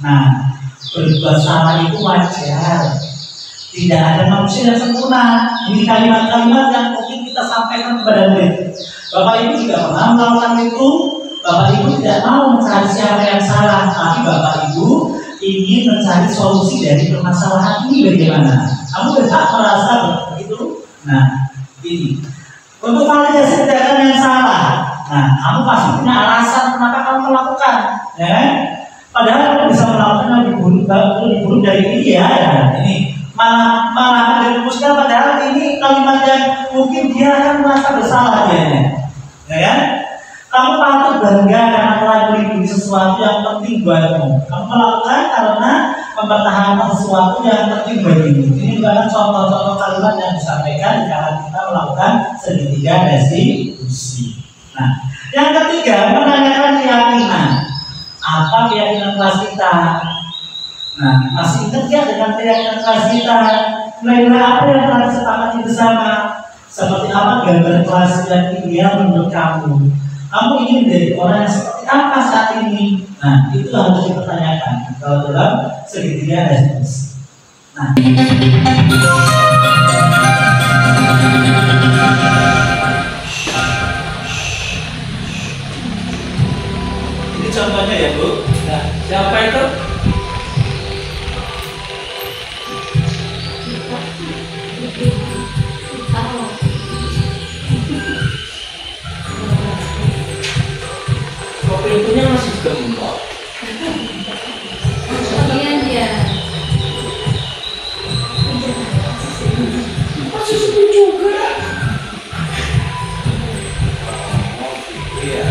Nah, berbuat salah itu wajar. Tidak ada manusia yang sempurna. Ini kalimat-kalimat yang mungkin kita sampaikan kepada murid. Bapak Ibu juga pernah melakukan itu. Bapak Ibu tidak mau mencari siapa yang salah, tapi Bapak Ibu ingin mencari solusi dari permasalahan ini bagaimana. Kamu berhak merasa begitu. Nah, ini untuk validasi tindakan yang salah. Nah, kamu pasti punya alasan kenapa kamu melakukan, ya. Padahal kamu bisa melakukan lebih buruk dari ini ya. Ini malah dirumuskan padahal ini kalimat yang mungkin dia akan merasa bersalah ya kan? Kamu patut bangga karena telah melindungi sesuatu yang penting buatmu. Kamu melakukan karena mempertahankan sesuatu yang penting bagimu. Ini bukan contoh-contoh kalimat yang disampaikan jika kita melakukan segitiga restitusi. Nah, yang ketiga menanyakan keyakinan. Apa keyakinan kelas kita? Nah, masih ingat ya dengan keyakinan kelas kita? Nilai apa yang telah disepakati bersama? Seperti apa gambar kelas yang ideal menurut kamu? Kamu ingin menjadi orang yang seperti apa saat ini? Nah, itu harus dipertanyakan kalau dalam segitiga restitusi. Nah, contohnya ya Bu. Nah, siapa itu? Kok pintunya masih gembok? Iya dia. Masih sepi juga. Iya.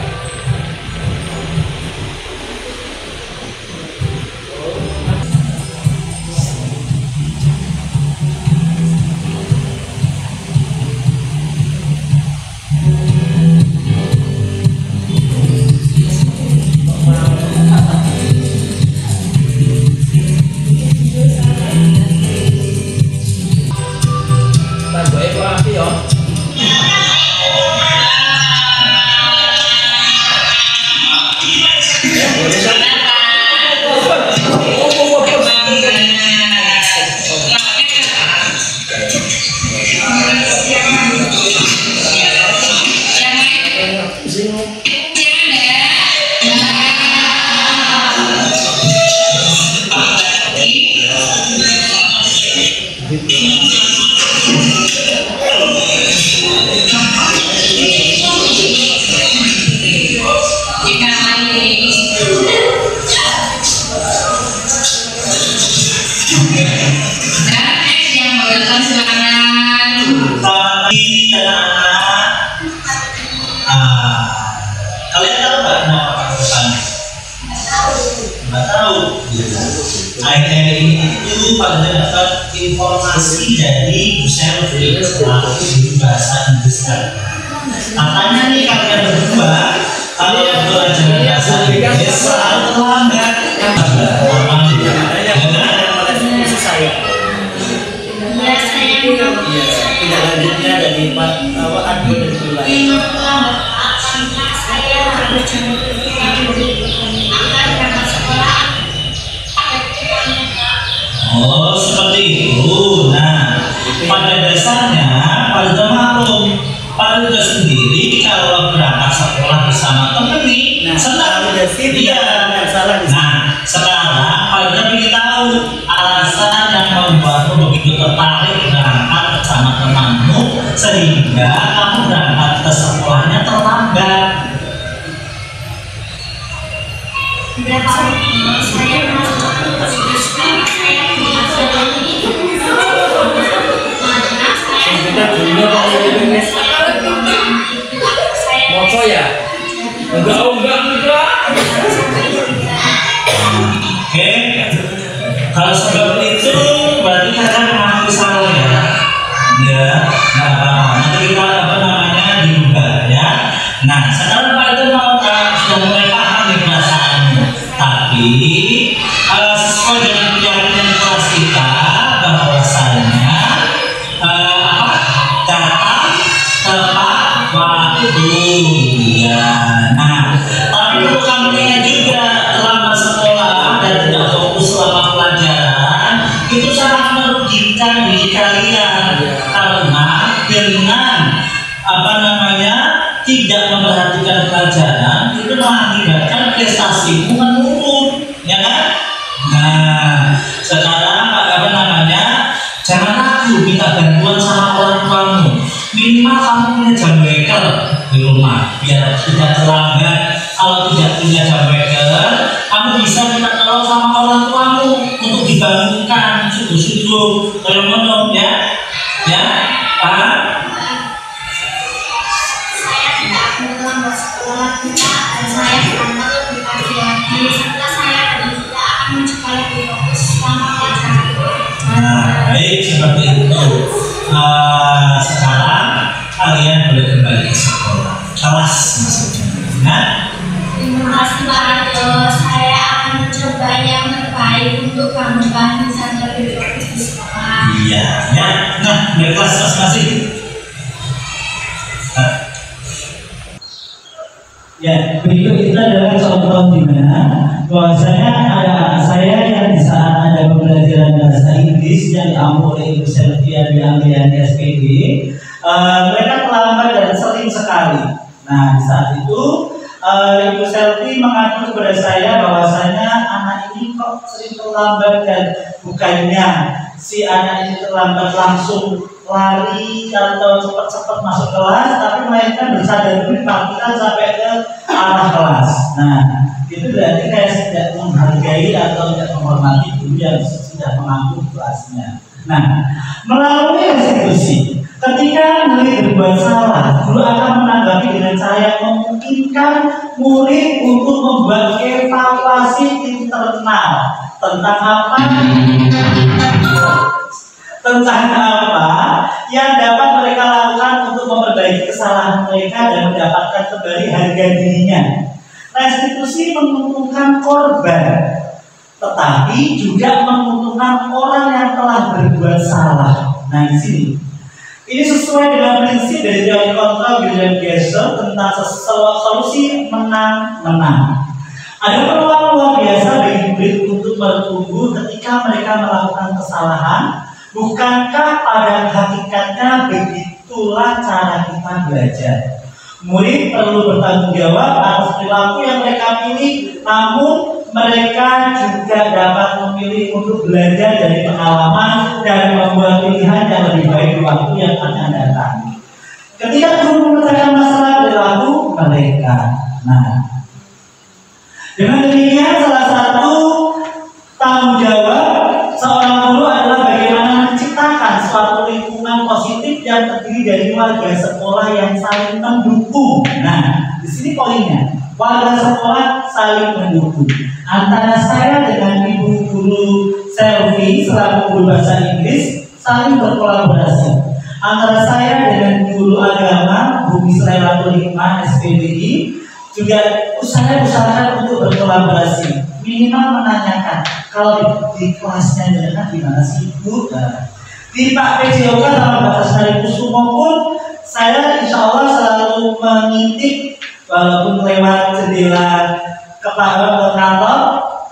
Kalian tahu nggak kenapa pakai petani? Nggak tahu. Akhir-akhir ini itu pada dapat informasi dari Bu Selvi di bahasa Inggris. Katanya nih kalian berdua kalau belajar bahasa Inggris selalu terlambat. Tidak lanjutnya dari admin dari wilayah. Oh, seperti itu. Nah, pada dasarnya pada maklum, pada sendiri kalau berangkat sekolah bersama teman nih, senang. Iya, salah. Nah, sekarang pada ingin tahu alasan yang membuatmu begitu tertarik berangkat bersama temanmu sehingga kamu berangkat ke sekolahnya terlambat. Tidak tahu, saya merasa Moco ya? Enggak. Oke, kalau seperti itu berarti kalian mengaku salah ya? Ya, nggak apa-apa. Nanti kita diubah ya. Nah, sekarang Pak itu mau sudah mulai paham nih perasaanmu. Tapi sesuai dengan keyakinan kelas kita bahwasanya datang tepat waktu ya. Nah, tapi perlu kamu ingat juga selama sekolah dan tidak fokus selama pelajaran itu sangat merugikan diri kalian karena dengan tidak memperhatikan pelajaran itu mengakibatkan prestasimu menurun, ya kan? Nah, sekarang jangan ragu minta bantuan sama orang tuamu. Minimal kamu punya jam beker di rumah biar tidak terlambat. Kalau tidak punya jam beker, kamu bisa minta tolong sama orang tuamu untuk dibangunkan subuh-subuh kalau mau ya, Pak. Saya tidak akan sekolah kita dan saya akan lebih pagi lagi serta saya tidak akan mencoba lebih fokus selama pelajaran. Baik, seperti itu. Sekarang kalian boleh kembali ke sekolah, kelas maksudnya. Nah, Terima kasih Pak Rado. Saya akan mencoba yang terbaik untuk kamu bisa lebih fokus di sekolah. iya, ya. Nah, dari kelas masing-masing. Ya, berikut itu adalah contoh di mana bahwasanya ada saya yang di saat ada pembelajaran bahasa Inggris yang diambil oleh Ibu Selvia di Ambilan SPD, mereka terlambat dan sering sekali. Nah, di saat itu Ibu Selvi mengadu kepada saya bahwasanya anak ini kok sering terlambat, dan bukannya si anak ini terlambat langsung lari atau cepat-cepat masuk kelas, tapi melainkan bersadar diri parkiran sampai ke arah kelas. Nah, itu berarti kayak tidak menghargai atau tidak menghormati guru yang sudah mengaku kelasnya. Nah, melalui restitusi, ketika murid berbuat salah, guru akan menanggapi dengan cara memungkinkan murid untuk membuat evaluasi internal tentang apa yang dapat mereka lakukan untuk memperbaiki kesalahan mereka dan mendapatkan kembali harga dirinya. Restitusi menguntungkan korban, tetapi juga menguntungkan orang yang telah berbuat salah. Nah, di sini ini sesuai dengan prinsip dari teori kontrol William Glasser tentang solusi menang-menang. Ada peluang luar biasa bagi murid untuk bertumbuh ketika mereka melakukan kesalahan. Bukankah pada hakikatnya begitulah cara kita belajar? Murid perlu bertanggung jawab atas perilaku yang mereka pilih, namun mereka juga dapat memilih untuk belajar dari pengalaman dan membuat pilihan yang lebih baik di waktu yang akan datang. Ketika guru memecahkan masalah perilaku mereka, nah, dengan demikian salah satu tanggung jawab seorang guru adalah bagaimana menciptakan suatu lingkungan positif yang terdiri dari warga sekolah yang saling mendukung. Nah, di sini poinnya, warga sekolah saling mendukung. Antara saya dengan ibu guru Selvi selaku guru bahasa Inggris saling berkolaborasi. Antara saya dengan guru agama Bu Misraelatul Hikmah SPDI juga saya usahakan untuk berkolaborasi. Minimal menanyakan, kalau di kelasnya dengan gimana sih Bu? Di Pak PJOK dalam batas hari Kusumo pun saya insya Allah selalu mengintip walaupun lewat jendela kepala kantor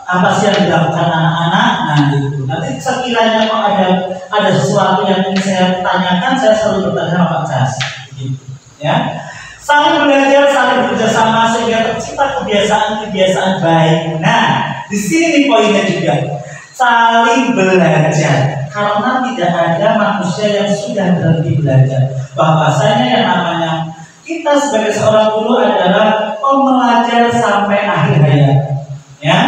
apa sih yang dilakukan anak-anak. Nah itu nanti sekiranya kok ada sesuatu yang ingin saya tanyakan, saya selalu bertanya sama Pak Jas gitu, ya. Saling belajar, saling bekerjasama sehingga tercipta kebiasaan-kebiasaan baik. Nah, di sini poinnya juga saling belajar, karena tidak ada manusia yang sudah berhenti belajar. Bahwasanya yang namanya kita sebagai seorang guru adalah pembelajar sampai akhir hayat. Ya,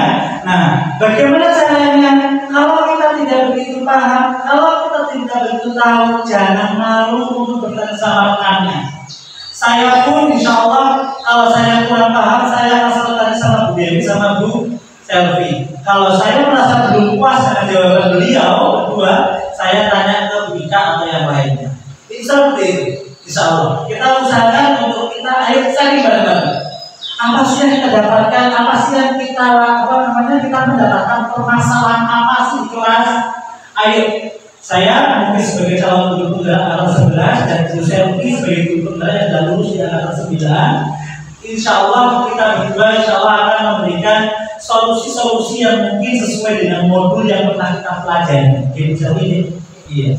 nah, bagaimana caranya? Kalau kita tidak begitu paham, kalau kita tidak begitu tahu, jangan malu untuk bertanya sama rekannya. Saya pun insya Allah kalau saya kurang paham, saya asal tanya sama Bu Dewi sama Bu Selvi. Kalau saya merasa belum puas dengan jawaban beliau berdua, saya tanya ke Bu Ika atau yang lainnya. Itu seperti itu. Insya Allah kita usahakan untuk kita ayo cari bareng-bareng. Apa sih yang kita dapatkan? Apa sih yang kita kita mendapatkan permasalahan apa sih di kelas? Ayo. Saya mungkin sebagai calon guru penggerak angkatan 11 dan Bu Selvi sebagai guru penggerak yang sudah lulus di angkatan 9. Insya Allah kita berdua insya Allah akan memberikan solusi-solusi yang mungkin sesuai dengan modul yang pernah kita pelajari. Jadi iya,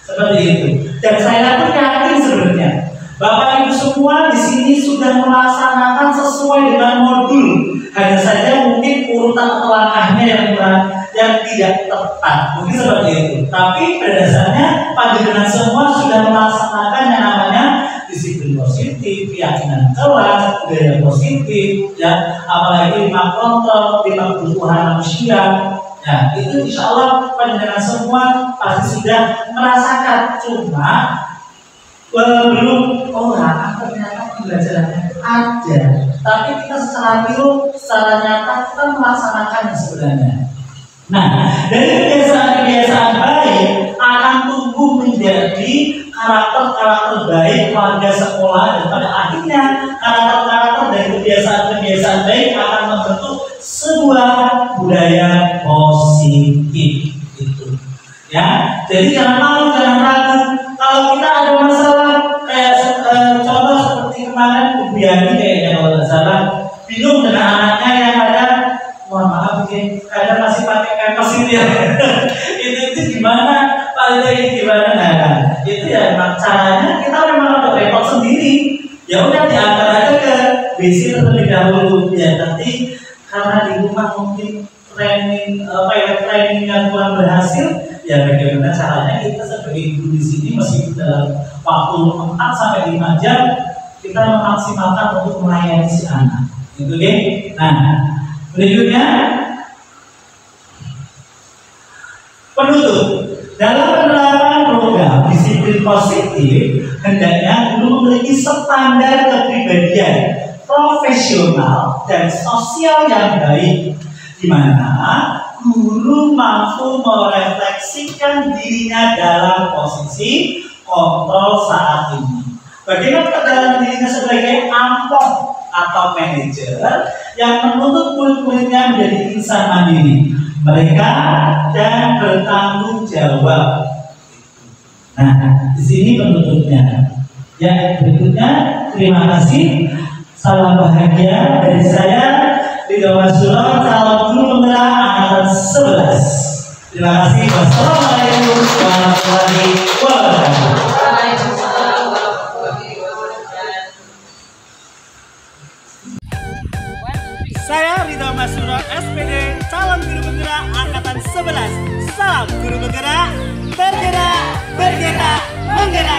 seperti itu. Dan saya pun yakin sebenarnya Bapak Ibu semua di sini sudah melaksanakan sesuai dengan modul. Hanya saja mungkin urutan atau langkahnya yang tidak tepat, mungkin seperti itu. Tapi pada dasarnya panjenengan semua sudah melaksanakan yang namanya disiplin positif, keyakinan kelas, budaya positif, ya, apalagi 5 kontrol, 5 kebutuhan manusia. Nah, itu insya Allah panjenengan semua pasti sudah merasakan. Cuma belum ternyata pembelajarannya ada, tapi kita secara real, secara nyata kita melaksanakannya sebenarnya. Nah, dari kebiasaan-kebiasaan baik akan tumbuh menjadi karakter-karakter baik warga sekolah, dan pada akhirnya karakter-karakter dari kebiasaan-kebiasaan baik akan membentuk sebuah budaya positif itu. Ya, jadi jangan malu, jangan ragu. Kalau kita ada masalah kayak contoh seperti kemarin Bu Biani kayaknya kalau tidak salah bingung dengan anaknya yang ada, mohon maaf mungkin kadang masih pakai kapas ini ya. itu gimana Pak, itu gimana? Nah, itu ya memang caranya kita memang ada repot sendiri. Ya udah diantar aja ke WC terlebih dahulu. dahulu ya, tapi karena di rumah mungkin trainingnya kurang berhasil, ya bagaimana caranya kita sebagai guru di sini meskipun dalam waktu 4 sampai 5 jam kita memaksimalkan untuk melayani si anak. Itu deh. Nah, berikutnya penutup. Dalam penerapan program disiplin positif, hendaknya guru memiliki standar kepribadian profesional dan sosial yang baik, di mana guru mampu merefleksikan dirinya dalam posisi kontrol saat ini. Bagaimana kesadaran dirinya sebagai ampong atau manajer yang menuntut murid-muridnya menjadi insan mandiri, mereka dan bertanggung jawab. Nah, di sini penutupnya. Ya, berikutnya terima kasih. Salam bahagia dari saya, Ridho Masuro, calon guru penggerak angkatan 11. Terima kasih. Wassalamualaikum warahmatullahi wabarakatuh. Saya Ridho Masuro, SPD, calon guru penggerak angkatan 11. Salam guru penggerak, bergerak, bergerak, menggerak.